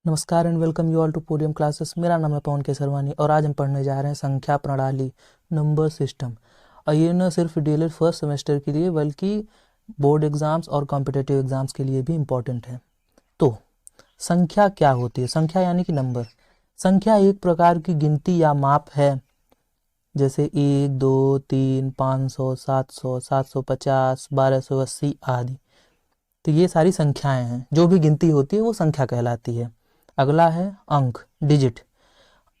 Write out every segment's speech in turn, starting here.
नमस्कार and welcome you all to podium classes. मेरा नाम है पवन केसरवानी और आज हम पढ़ने जा रहे हैं संख्या प्रणाली, नंबर सिस्टम। और ये न सिर्फ डीएलएड फर्स्ट सेमेस्टर के लिए बल्कि बोर्ड एग्जाम्स और कॉम्पिटिटिव एग्जाम्स के लिए भी इम्पोर्टेंट है। तो संख्या क्या होती है? संख्या यानी कि नंबर। संख्या एक प्रकार की गिनती या माप है, जैसे 1, 2, 3, 500, 700, 750, 1280 आदि। तो ये सारी संख्याएं हैं, जो भी गिनती होती है वो संख्या कहलाती है। अगला है अंक, डिजिट।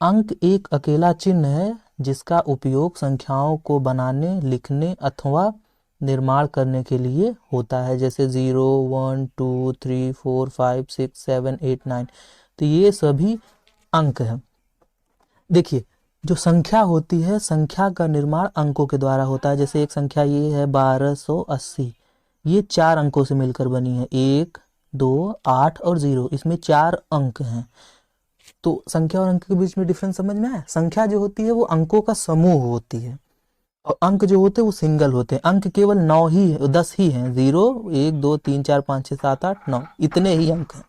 अंक एक अकेला चिन्ह है जिसका उपयोग संख्याओं को बनाने, लिखने अथवा निर्माण करने के लिए होता है, जैसे 0, 1, 2, 3, 4, 5, 6, 7, 8, 9। तो ये सभी अंक हैं। देखिए, जो संख्या होती है, संख्या का निर्माण अंकों के द्वारा होता है। जैसे एक संख्या ये है 1280, ये 4 अंकों से मिलकर बनी है, 1, 2, 8 और 0। इसमें 4 अंक हैं। तो संख्या और अंक के बीच में डिफरेंस समझ में आया? संख्या जो होती है वो अंकों का समूह होती है, और अंक जो होते हैं वो सिंगल होते हैं। अंक केवल 9 ही है, 10 ही हैं। 0, 1, 2, 3, 4, 5, 6, 7, 8, 9, इतने ही अंक हैं।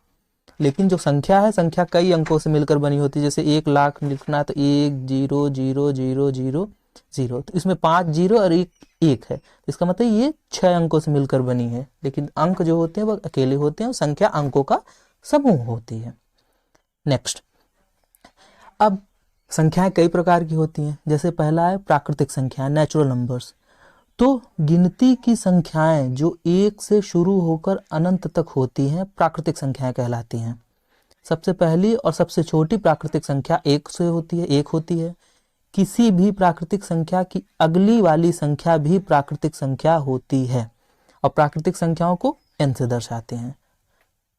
लेकिन जो संख्या है, संख्या कई अंकों से मिलकर बनी होती है। जैसे 1 लाख लिखना है तो 1, 0, 0, 0, 0, 0। तो इसमें 5 0 और 1 है। इसका मतलब ये 6 अंकों से मिलकर बनी है। लेकिन अंक जो होते हैं वो अकेले होते हैं और संख्या अंकों का समूह होती है। नेक्स्ट, अब संख्याएं कई प्रकार की होती हैं। जैसे पहला है प्राकृतिक संख्या, नेचुरल नंबर्स। तो गिनती की संख्याएं जो 1 से शुरू होकर अनंत तक होती हैं, प्राकृतिक संख्याएं कहलाती हैं। सबसे पहली और सबसे छोटी प्राकृतिक संख्या 1 से होती है, 1 होती है। किसी भी प्राकृतिक संख्या की अगली वाली संख्या भी प्राकृतिक संख्या होती है, और प्राकृतिक संख्याओं को n से दर्शाते हैं।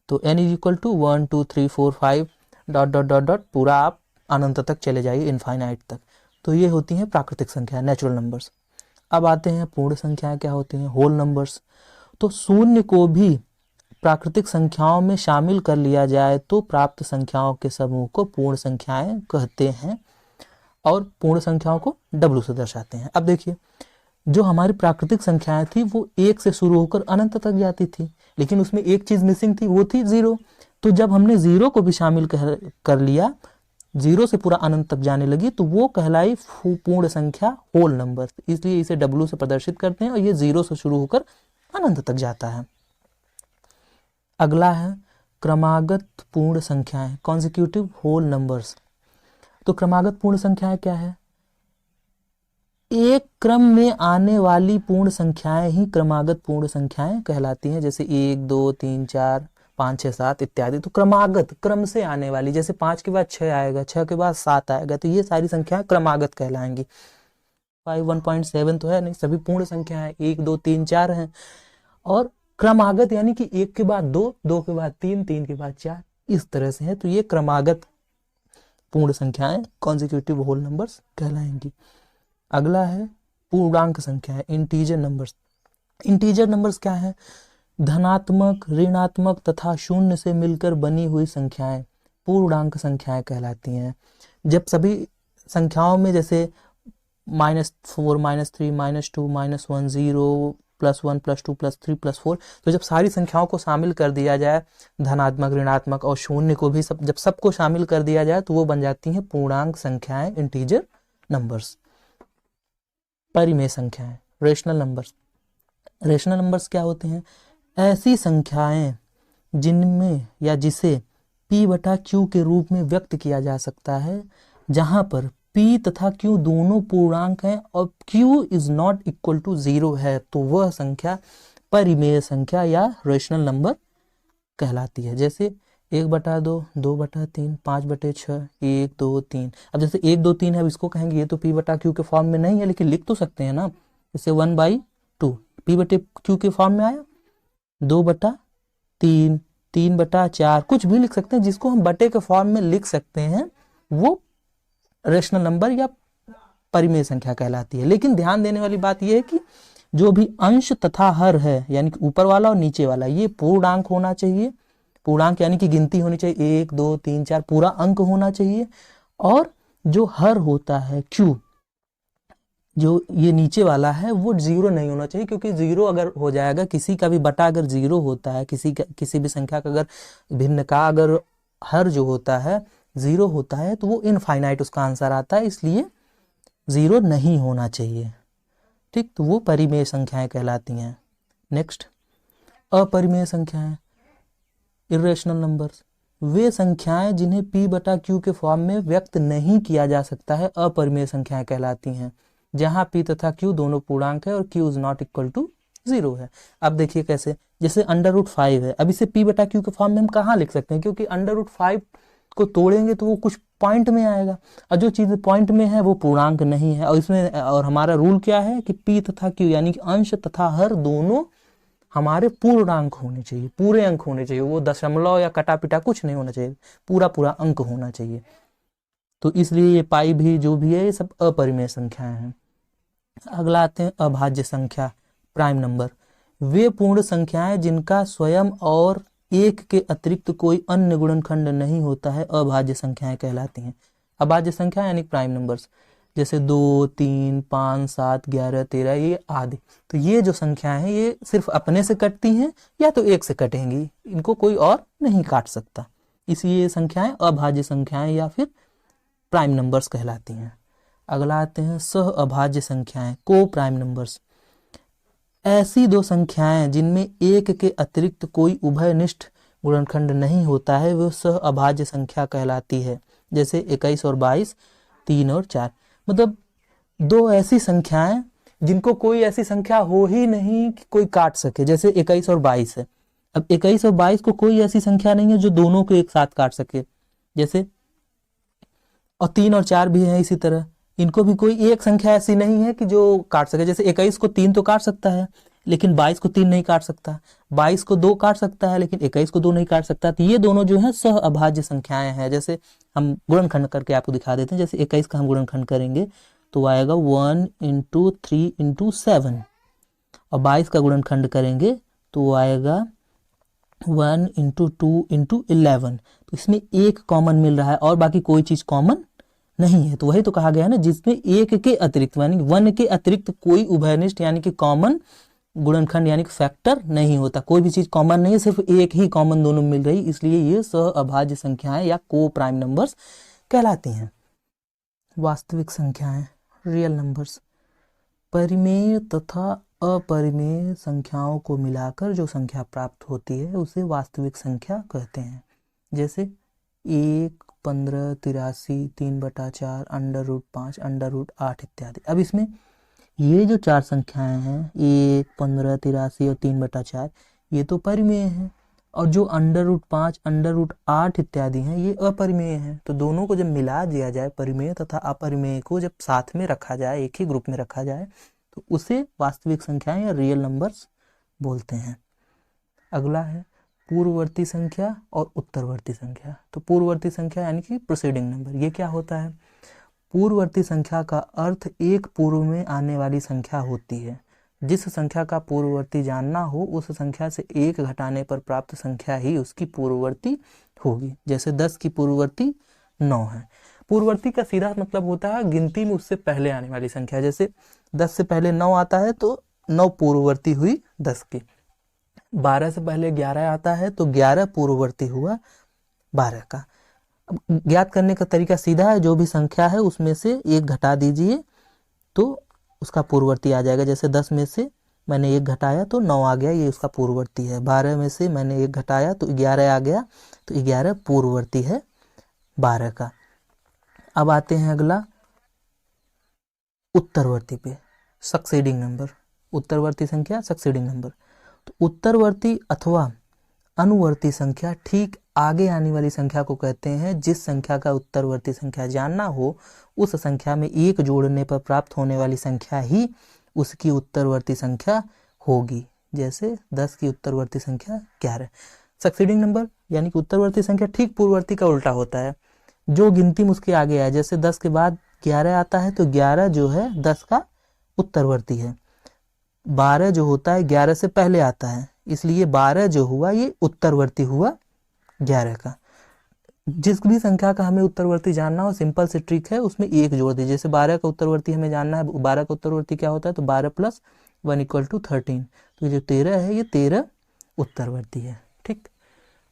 तो n is equal to 1, 2, 3, 4, 5 dot dot dot dot, पूरा आप अनंत तक चले जाइए, इनफाइनाइट तक। तो ये होती हैं प्राकृतिक संख्या, नेचुरल नंबर्स। अब आते हैं पूर्ण संख्याएं क्या होती हैं, होल नंबर्स। तो शून्य को भी प्राकृतिक संख्याओं में शामिल कर लिया जाए तो प्राप्त संख्याओं के समूह को पूर्ण संख्याएं कहते हैं, और पूर्ण संख्याओं को W से दर्शाते हैं। अब देखिए, जो हमारी प्राकृतिक संख्याएं थी वो 1 से शुरू होकर अनंत तक जाती थी, लेकिन उसमें एक चीज मिसिंग थी, वो थी 0। तो जब हमने 0 को भी शामिल कर लिया, 0 से पूरा अनंत तक जाने लगी, तो वो कहलाई पूर्ण संख्या, होल नंबर। इसलिए इसे W से प्रदर्शित करते हैं, और ये 0 से शुरू होकर अनंत तक जाता है। अगला है क्रमागत पूर्ण संख्याएं, कॉन्जिक्यूटिव होल नंबर्स। तो क्रमागत पूर्ण संख्याएं क्या है? एक क्रम में आने वाली पूर्ण संख्याएं ही क्रमागत पूर्ण संख्याएं कहलाती हैं। जैसे 1, 2, 3, 4, 5, 6, 7 इत्यादि। तो क्रमागत, क्रम से आने वाली, जैसे 5 के बाद 6 आएगा, 6 के बाद 7 आएगा, तो ये सारी संख्याएं क्रमागत कहलाएंगी। 5, 1.7 तो है नहीं, सभी पूर्ण संख्या है, 1, 2, 3, 4 हैं। और क्रमागत यानी कि 1 के बाद 2, 2 के बाद 3, 3 के बाद 4, इस तरह से है। तो ये क्रमागत पूर्ण संख्याएं, कॉन्जिक्यूटिव होल नंबर्स कहलाएंगी। अगला है पूर्णांक संख्याएं, इंटीजर नंबर्स। इंटीजर नंबर्स क्या है? धनात्मक, ऋणात्मक तथा शून्य से मिलकर बनी हुई संख्याएं पूर्णांक संख्याएं कहलाती हैं। जब सभी संख्याओं में जैसे -4, -3, -2, -1, 0, +1, +2, +3, +4, तो जब सारी संख्याओं को शामिल कर दिया जाए, धनात्मक, ऋणात्मक और शून्य को भी जब सबको शामिल कर दिया जाए, तो वो बन जाती हैं पूर्णांक संख्याएं, इंटीजर नंबर्स। परिमेय संख्याएं, रेशनल नंबर्स। रेशनल नंबर्स क्या होते हैं? ऐसी संख्याएं जिनमें या जिसे P/Q के रूप में व्यक्त किया जा सकता है, जहां पर P तथा Q दोनों पूर्णांक हैं और Q is not equal to 0 है, तो वह संख्या परिमेय संख्या या रेशनल नंबर कहलाती है। जैसे 1/2, 2/3, 5/6, 1, 2, 3। अब जैसे 1, 2, 3 है, इसको कहेंगे ये तो P/Q के फॉर्म में नहीं है, लेकिन लिख तो सकते हैं ना। जैसे 1/2 P/Q के फॉर्म में आया, 2/3, 3/4, कुछ भी लिख सकते हैं। जिसको हम बटे के फॉर्म में लिख सकते हैं वो रेशनल नंबर या परिमेय संख्या कहलाती है। लेकिन ध्यान देने वाली बात यह है कि जो भी अंश तथा हर है, यानी कि ऊपर वाला और नीचे वाला, ये पूर्णांक होना चाहिए। पूर्णांक यानी कि गिनती होनी चाहिए, 1, 2, 3, 4 पूरा अंक होना चाहिए। और जो हर होता है Q, जो ये नीचे वाला है, वो 0 नहीं होना चाहिए, क्योंकि 0 अगर हो जाएगा, किसी का भी बटा अगर 0 होता है, किसी भी संख्या का अगर भिन्न का अगर हर जो होता है 0 होता है तो वो इनफाइनाइट उसका आंसर आता है, इसलिए 0 नहीं होना चाहिए। ठीक, तो वो परिमेय संख्याएं कहलाती हैं। नेक्स्ट, अपरिमेय संख्याएं, इरेशनल नंबर्स, वे संख्याएं जिन्हें p बटा q के फॉर्म में व्यक्त नहीं किया जा सकता है अपरिमेय संख्याएं कहलाती हैं, जहां p तथा q दोनों पूर्णांक है और q is not equal to 0 है। अब देखिए कैसे, जैसे √5 है, अब इसे p बटा q के फॉर्म में हम कहाँ लिख सकते हैं, क्योंकि √5 को तोड़ेंगे तो वो कुछ पॉइंट में आएगा, और जो चीज पॉइंट में है वो पूर्णांक नहीं है। और इसमें और हमारा रूल क्या है कि p तथा q यानी कि अंश तथा हर दोनों हमारे पूर्णांक होने चाहिए, पूरे अंक होने चाहिए, वो दशमलव या कटा पिटा कुछ नहीं होना चाहिए, पूरा पूरा अंक होना चाहिए। तो इसलिए ये पाई भी जो भी है ये सब अपरिमेय संख्याएं हैं। अगला आते हैं अभाज्य संख्या, प्राइम नंबर, वे पूर्ण संख्याएं जिनका स्वयं और एक के अतिरिक्त कोई अन्य गुणनखंड नहीं होता है अभाज्य संख्याएं कहलाती हैं। अभाज्य संख्या यानी प्राइम नंबर्स, जैसे 2, 3, 5, 7, 11, 13 ये आदि। तो ये जो संख्याएं हैं ये सिर्फ अपने से कटती हैं या तो एक से कटेंगी, इनको कोई और नहीं काट सकता, इसलिए ये संख्याएं अभाज्य संख्याएं या फिर प्राइम नंबर्स कहलाती हैं। अगला आते हैं सह अभाज्य संख्याएं, को प्राइम नंबर्स, ऐसी दो संख्याएं जिनमें एक के अतिरिक्त कोई उभयनिष्ठ गुणनखंड नहीं होता है वो सह अभाज्य संख्या कहलाती है, जैसे 21 और 22, 3 और 4। मतलब दो ऐसी संख्याएं जिनको कोई ऐसी संख्या हो ही नहीं कि कोई काट सके, जैसे 21 और 22 है। अब 21 और 22 को कोई ऐसी संख्या नहीं है जो दोनों को एक साथ काट सके, जैसे, और 3 और 4 भी है इसी तरह, इनको भी कोई एक संख्या ऐसी नहीं है कि जो काट सके। जैसे 21 को 3 तो काट सकता है लेकिन 22 को 3 नहीं काट सकता, 22 को 2 काट सकता है लेकिन 21 को 2 नहीं काट सकता। तो ये दोनों जो है सह अभाज्य संख्याएं हैं। जैसे हम गुणनखंड करके आपको दिखा देते हैं, जैसे 21 का हम गुणनखंड करेंगे तो आएगा 1 × 3 × 7, और 22 का गुणनखंड करेंगे तो आएगा 1 × 2 × 11। तो इसमें एक कॉमन मिल रहा है और बाकी कोई चीज कॉमन नहीं है। तो वही तो कहा गया है ना, जिसमें एक के अतिरिक्त यानी 1 के अतिरिक्त कोई उभयनिष्ठ यानी कि कॉमन गुणनखंड यानी कि फैक्टर नहीं होता, कोई भी चीज कॉमन नहीं है, सिर्फ एक ही कॉमन दोनों मिल रही, इसलिए ये सह अभाज्य संख्याएं या को प्राइम नंबर्स कहलाती हैं। वास्तविक संख्याएं, रियल नंबर्स, परिमेय तथा अपरिमेय संख्याओं को मिलाकर जो संख्या प्राप्त होती है उसे वास्तविक संख्या कहते हैं। जैसे 1, 15, 83, 3/4, √5, √8 इत्यादि। अब इसमें ये जो चार संख्याएं हैं 1, 15, 83 और 3/4 ये तो परिमेय हैं, और जो √5, √8 इत्यादि हैं ये अपरिमेय हैं। तो दोनों को जब मिला दिया जाए, परिमेय तथा अपरिमेय को जब साथ में रखा जाए, एक ही ग्रुप में रखा जाए, तो उसे वास्तविक संख्याएं या रियल नंबर्स बोलते हैं। अगला है पूर्ववर्ती संख्या और उत्तरवर्ती संख्या। तो पूर्ववर्ती संख्या यानी कि प्रोसीडिंग नंबर, ये क्या होता है? पूर्ववर्ती संख्या का अर्थ एक पूर्व में आने वाली संख्या होती है। जिस संख्या का पूर्ववर्ती जानना हो उस संख्या से एक घटाने पर प्राप्त संख्या ही उसकी पूर्ववर्ती होगी। जैसे 10 की पूर्ववर्ती 9 है। पूर्ववर्ती का सीधा मतलब होता है गिनती में उससे पहले आने वाली संख्या। जैसे 10 से पहले 9 आता है तो 9 पूर्ववर्ती हुई 10 की। 12 से पहले 11 आता है तो 11 पूर्ववर्ती हुआ 12 का। ज्ञात करने का तरीका सीधा है, जो भी संख्या है उसमें से एक घटा दीजिए तो उसका पूर्ववर्ती आ जाएगा। जैसे 10 में से मैंने एक घटाया तो 9 आ गया, ये उसका पूर्ववर्ती है। 12 में से मैंने एक घटाया तो 11 आ गया, तो 11 पूर्ववर्ती है 12 का। अब आते हैं अगला उत्तरवर्ती पे, सक्सीडिंग नंबर। उत्तरवर्ती संख्या, सक्सीडिंग नंबर। तो उत्तरवर्ती अथवा अनुवर्ती संख्या ठीक आगे आने वाली संख्या को कहते हैं। जिस संख्या का उत्तरवर्ती संख्या जानना हो उस संख्या में एक जोड़ने पर प्राप्त होने वाली संख्या ही उसकी उत्तरवर्ती संख्या होगी। जैसे 10 की उत्तरवर्ती संख्या 11। सक्सीडिंग नंबर यानी कि उत्तरवर्ती संख्या ठीक पूर्ववर्ती का उल्टा होता है, जो गिनती में उसके आगे आए। जैसे 10 के बाद 11 आता है तो 11 जो है 10 का उत्तरवर्ती है। 12 जो होता है 11 से पहले आता है, इसलिए 12 जो हुआ ये उत्तरवर्ती हुआ 11 का। जिस भी संख्या का हमें उत्तरवर्ती जानना हो सिंपल से ट्रिक है, उसमें एक जोड़ दीजिए। जैसे 12 का उत्तरवर्ती हमें जानना है, 12 का उत्तरवर्ती क्या होता है तो 12 + 1 = 13। तो जो 13 है ये 13 उत्तरवर्ती है। ठीक,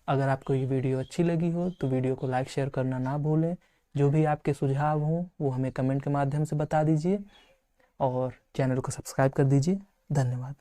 अगर आपको ये वीडियो अच्छी लगी हो तो वीडियो को लाइक शेयर करना ना भूलें। जो भी आपके सुझाव हों वो हमें कमेंट के माध्यम से बता दीजिए और चैनल को सब्सक्राइब कर दीजिए। धन्यवाद।